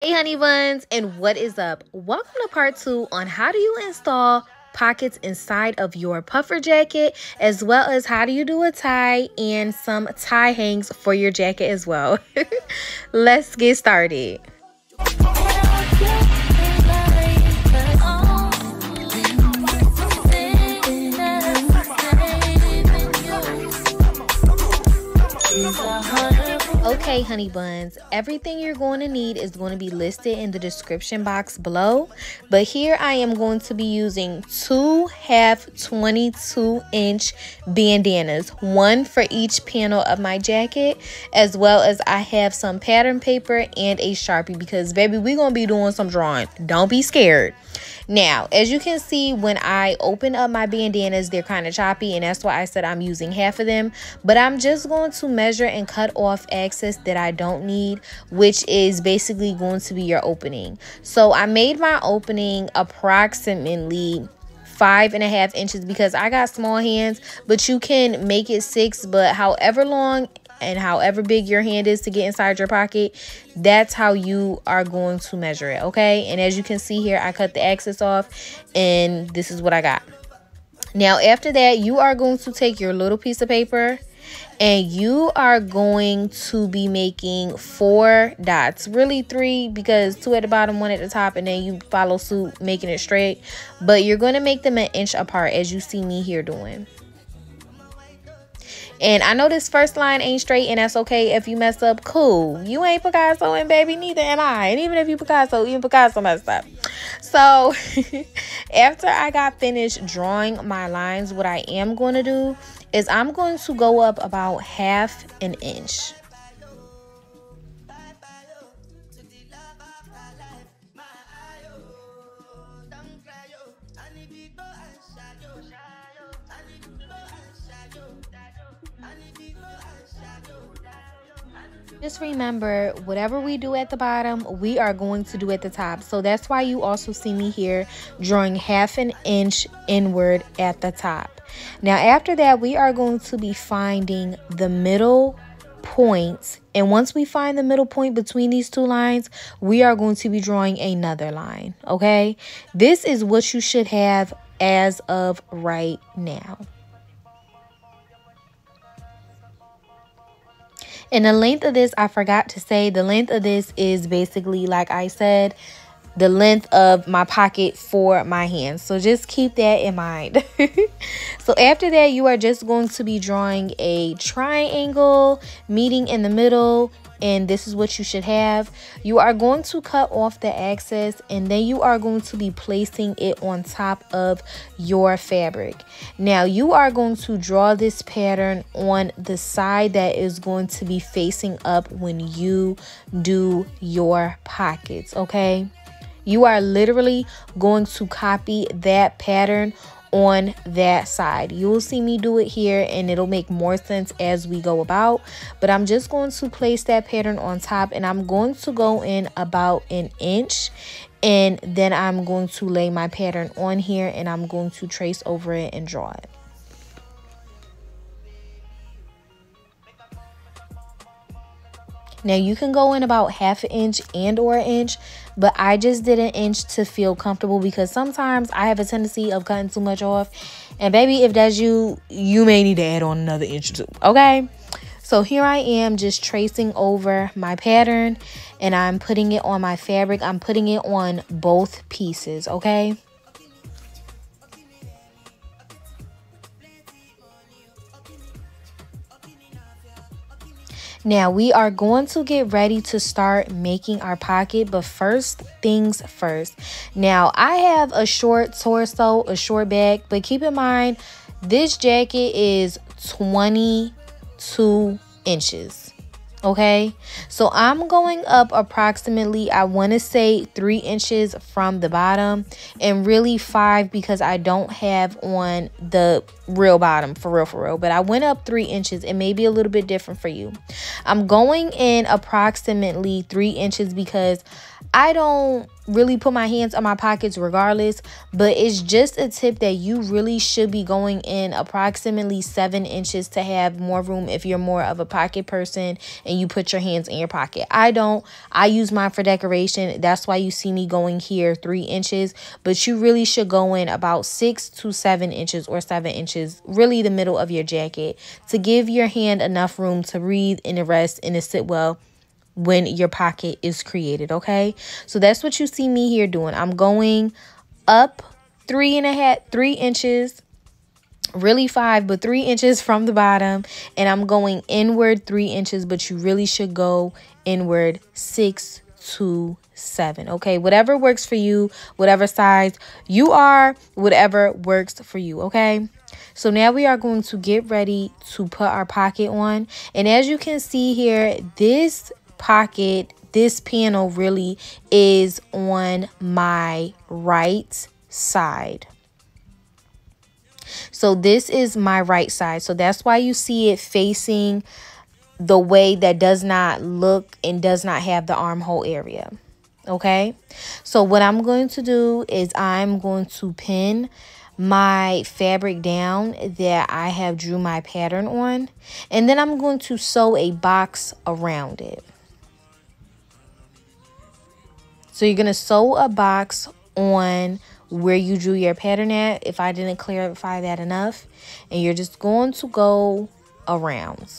Hey honey buns, and what is up? Welcome to part 2 on how do you install pockets inside of your puffer jacket, as well as how do you do a tie and some tie hangs for your jacket as well. Let's get started. Okay, honey buns, everything you're going to need is going to be listed in the description box below. But here I am going to be using 2 half 22-inch bandanas, one for each panel of my jacket, as well as I have some pattern paper and a Sharpie because, baby, we're going to be doing some drawing. Don't be scared. Now, as you can see, when I open up my bandanas, they're kind of choppy, and that's why I said I'm using half of them. But I'm just going to measure and cut off excess that I don't need, which is basically going to be your opening. So I made my opening approximately 5.5 inches because I got small hands, but you can make it 6, but however long and however big your hand is to get inside your pocket, that's how you are going to measure it, okay? And as you can see here, I cut the excess off, and this is what I got. Now, after that, you are going to take your little piece of paper, and you are going to be making 4 dots, really 3, because 2 at the bottom, 1 at the top, and then you follow suit making it straight. But you're going to make them 1 inch apart, as you see me here doing. And I know this first line ain't straight, and that's okay. If you mess up, cool. You ain't Picasso, and baby, neither am I. And even if you Picasso, even Picasso messed up. So after I got finished drawing my lines, what I am going to do is I'm going to go up about 1/2 inch. Just remember, whatever we do at the bottom, we are going to do at the top. So that's why you also see me here drawing 1/2 inch inward at the top. Now, after that, we are going to be finding the middle point. And once we find the middle point between these 2 lines, we are going to be drawing another line, okay? This is what you should have as of right now. And the length of this, I forgot to say, the length of this is basically, like I said, the length of my pocket for my hands. So just keep that in mind. So after that, you are just going to be drawing a triangle meeting in the middle. And this is what you should have. You are going to cut off the excess, and then you are going to be placing it on top of your fabric. Now, you are going to draw this pattern on the side that is going to be facing up when you do your pockets, okay? You are literally going to copy that pattern on that side. You'll see me do it here, and it'll make more sense as we go about. But I'm just going to place that pattern on top, and I'm going to go in about 1 inch, and then I'm going to lay my pattern on here, and I'm going to trace over it and draw it. Now, you can go in about 1/2 inch and or 1 inch, but I just did 1 inch to feel comfortable because sometimes I have a tendency of cutting too much off. And baby, if that's you, you may need to add on another inch or 2, okay? So here I am just tracing over my pattern, and I'm putting it on my fabric. I'm putting it on both pieces, okay? Now, we are going to get ready to start making our pocket, but first things first. Now, I have a short torso, a short back, but keep in mind, this jacket is 22 inches, okay? So I'm going up approximately, I want to say 3 inches from the bottom, and really 5 because I don't have on the real bottom, for real. But I went up 3 inches. It may be a little bit different for you. I'm going in approximately 3 inches because I don't really put my hands on my pockets regardless, but it's just a tip that you really should be going in approximately 7 inches to have more room if you're more of a pocket person and you put your hands in your pocket. I don't. I use mine for decoration. That's why you see me going here 3 inches, but you really should go in about 6 to 7 inches or 7 inches, really the middle of your jacket, to give your hand enough room to breathe and to rest and to sit well when your pocket is created. Okay, so that's what you see me here doing. I'm going up 3 inches, really 5, but 3 inches from the bottom, and I'm going inward 3 inches, but you really should go inward 6 to 7. Okay, whatever works for you, whatever size you are, whatever works for you. Okay, so now we are going to get ready to put our pocket on, and as you can see here, this panel really is on my right side. So this is my right side. So that's why you see it facing the way that does not look and does not have the armhole area. Okay, so what I'm going to do is I'm going to pin my fabric down that I have drew my pattern on, and then I'm going to sew a box around it. So you're going to sew a box on where you drew your pattern at, if I didn't clarify that enough. And you're just going to go around,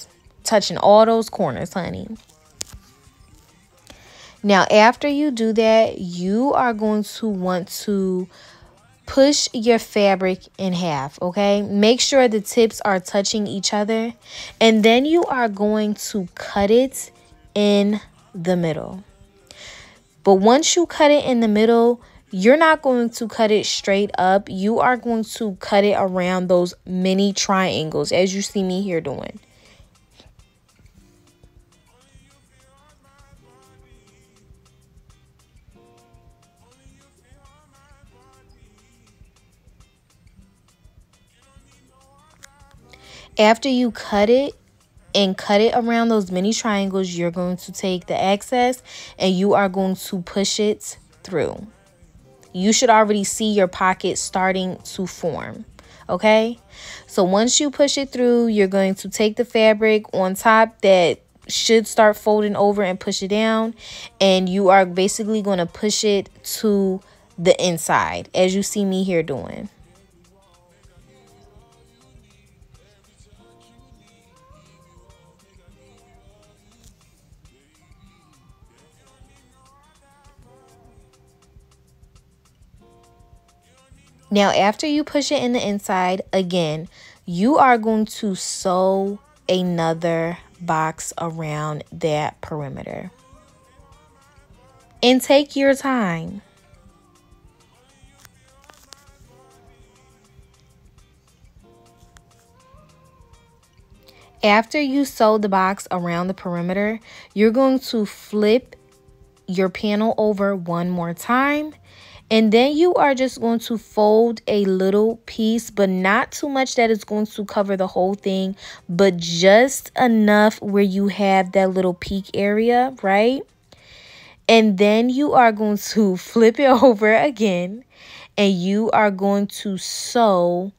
touching all those corners, honey. Now, after you do that, you are going to want to push your fabric in half, okay? Make sure the tips are touching each other. And then you are going to cut it in the middle. But once you cut it in the middle, you're not going to cut it straight up. You are going to cut it around those mini triangles, as you see me here doing. After you cut it around those mini triangles, you're going to take the excess and you are going to push it through. You should already see your pocket starting to form. Okay, so once you push it through, you're going to take the fabric on top that should start folding over and push it down, and you are basically going to push it to the inside, as you see me here doing. Now, after you push it in the inside, again, you are going to sew another box around that perimeter. And take your time. After you sew the box around the perimeter, you're going to flip your panel over one more time. And then you are just going to fold a little piece, but not too much that is going to cover the whole thing, but just enough where you have that little peak area, right? And then you are going to flip it over again, and you are going to sew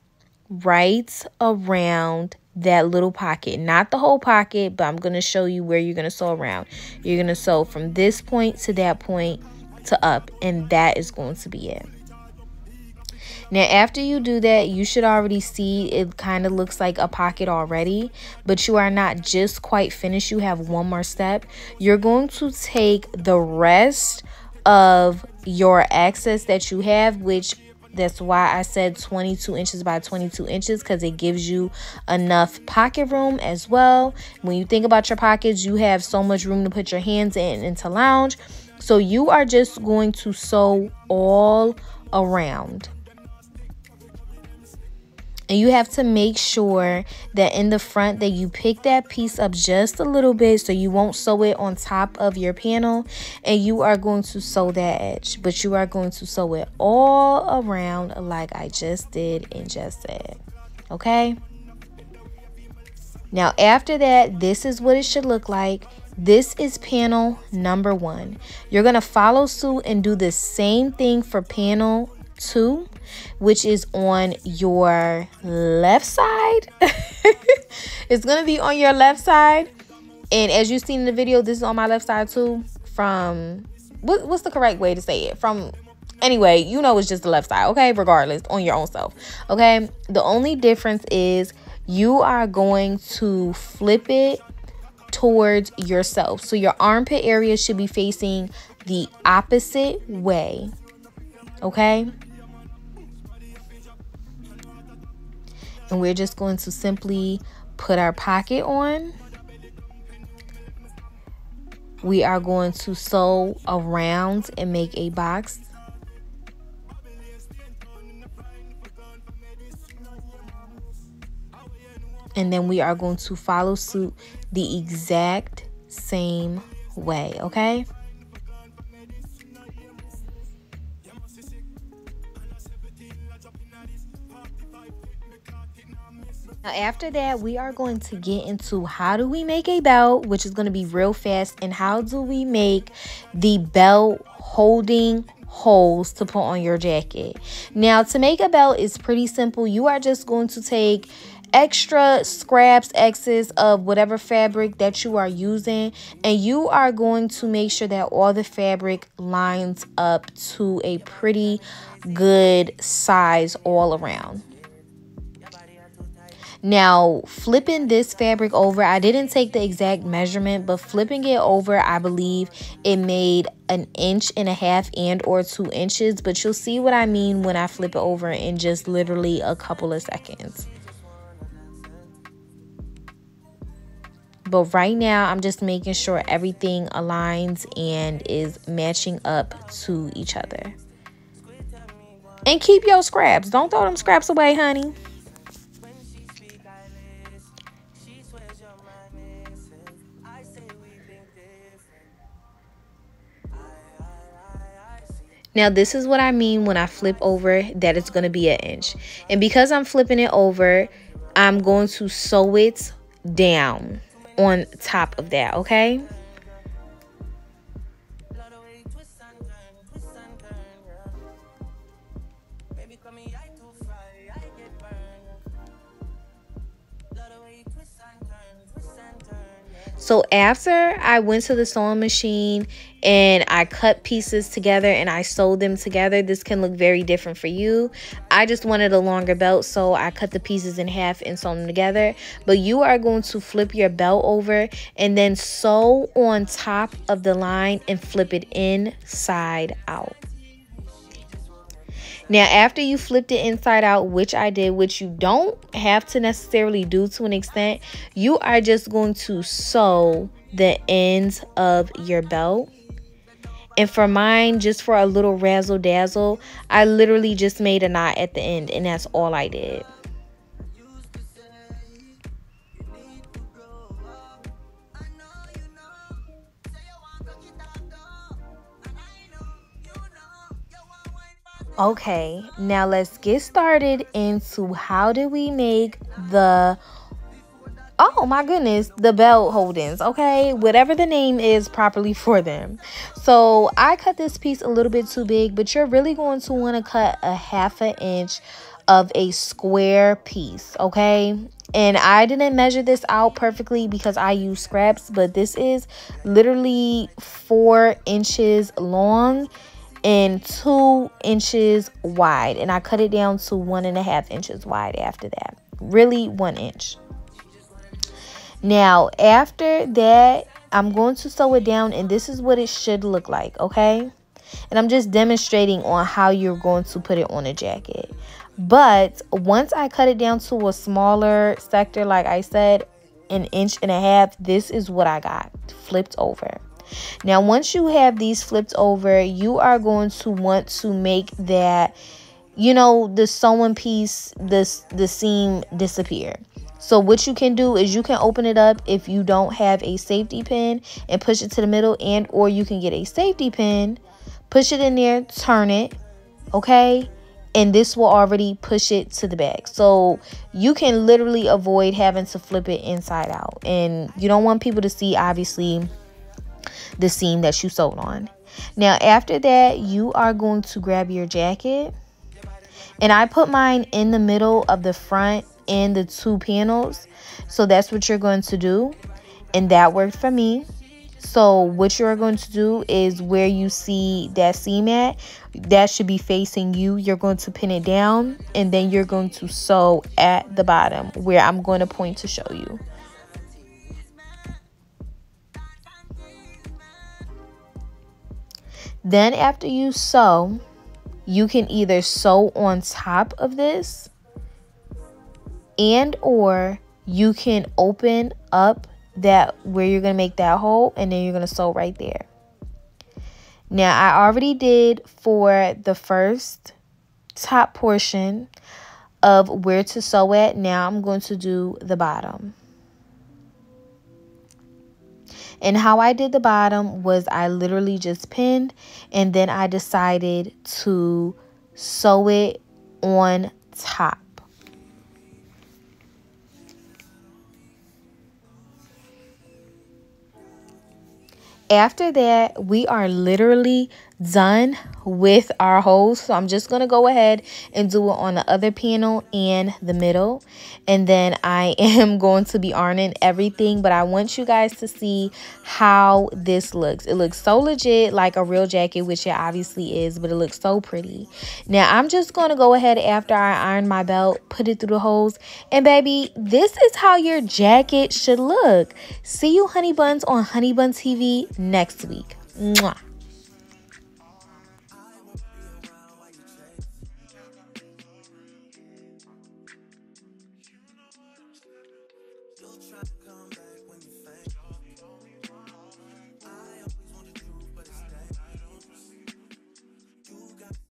right around that little pocket. Not the whole pocket, but I'm going to show you where you're going to sew around. You're going to sew from this point to that point to up, and that is going to be it. Now, after you do that, you should already see it kind of looks like a pocket already, but you are not just quite finished. You have one more step. You're going to take the rest of your excess that you have, which that's why I said 22 inches by 22 inches, because it gives you enough pocket room as well. When you think about your pockets, you have so much room to put your hands in and to lounge. So you are just going to sew all around. And you have to make sure that in the front that you pick that piece up just a little bit so you won't sew it on top of your panel. And you are going to sew that edge, but you are going to sew it all around like I just did and just said. Okay. Now after that, this is what it should look like. This is panel number 1. You're going to follow suit and do the same thing for panel 2, which is on your left side. It's going to be on your left side. And as you've seen in the video, this is on my left side too. From, what's the correct way to say it? From, anyway, you know it's just the left side, okay? Regardless, on your own self, okay? The only difference is you are going to flip it towards yourself. So your armpit area should be facing the opposite way, okay? And we're just going to simply put our pocket on. We are going to sew around and make a box. And then we are going to follow suit the exact same way, okay? Now after that, we are going to get into how do we make a belt, which is going to be real fast, and how do we make the belt holding holes to put on your jacket. Now to make a belt is pretty simple. You are just going to take extra scraps, excess of whatever fabric that you are using, and you are going to make sure that all the fabric lines up to a pretty good size all around. Now, flipping this fabric over, I didn't take the exact measurement, but flipping it over, I believe it made 1.5 inches and or 2 inches. But you'll see what I mean when I flip it over in just literally a couple of seconds. But right now, I'm just making sure everything aligns and is matching up to each other. And keep your scraps. Don't throw them scraps away, honey. Now, this is what I mean when I flip over that it's going to be 1 inch. And because I'm flipping it over, I'm going to sew it down on top of that, okay? So after I went to the sewing machine and I cut pieces together and I sewed them together, this can look very different for you. I just wanted a longer belt, so I cut the pieces in half and sew them together. But you are going to flip your belt over and then sew on top of the line and flip it inside out. Now, after you flipped it inside out, which I did, which you don't have to necessarily do to an extent, you are just going to sew the ends of your belt. And for mine, just for a little razzle dazzle, I literally just made a knot at the end, and that's all I did. Okay, now let's get started into how do we make the, oh my goodness, the belt holdings, okay? Whatever the name is properly for them. So I cut this piece a little bit too big, but you're really going to want to cut 1/2 inch of a square piece, okay? And I didn't measure this out perfectly because I use scraps, but this is literally 4 inches long and 2 inches wide, and I cut it down to 1.5 inches wide after that. Really 1 inch. Now after that, I'm going to sew it down, and this is what it should look like, okay? And I'm just demonstrating on how you're going to put it on a jacket. But once I cut it down to a smaller sector, like I said, 1.5 inches, this is what I got flipped over. Now, once you have these flipped over, you are going to want to make that, you know, the sewing piece, the seam disappear. So what you can do is you can open it up if you don't have a safety pin and push it to the middle, and or you can get a safety pin, push it in there, turn it, okay? and this will already push it to the back. So you can literally avoid having to flip it inside out, and you don't want people to see, obviously, the seam that you sewed on. Now after that, you are going to grab your jacket, and I put mine in the middle of the front and the 2 panels, so that's what you're going to do, and that worked for me. So what you're going to do is, where you see that seam at, that should be facing you. You're going to pin it down, and then you're going to sew at the bottom where I'm going to point to show you. Then after you sew, you can either sew on top of this, and or you can open up that where you're going to make that hole, and then you're going to sew right there. Now I already did for the first top portion of where to sew at. Now I'm going to do the bottom. And how I did the bottom was, I literally just pinned, and then I decided to sew it on top. After that, we are literally done with our holes. So I'm just going to go ahead and do it on the other panel and the middle. And then I am going to be ironing everything. But I want you guys to see how this looks. It looks so legit, like a real jacket, which it obviously is. But it looks so pretty. Now, I'm just going to go ahead, after I iron my belt, put it through the holes. And baby, this is how your jacket should look. See you, honey buns, on Honey Bun TV next week. Mwah. Try to come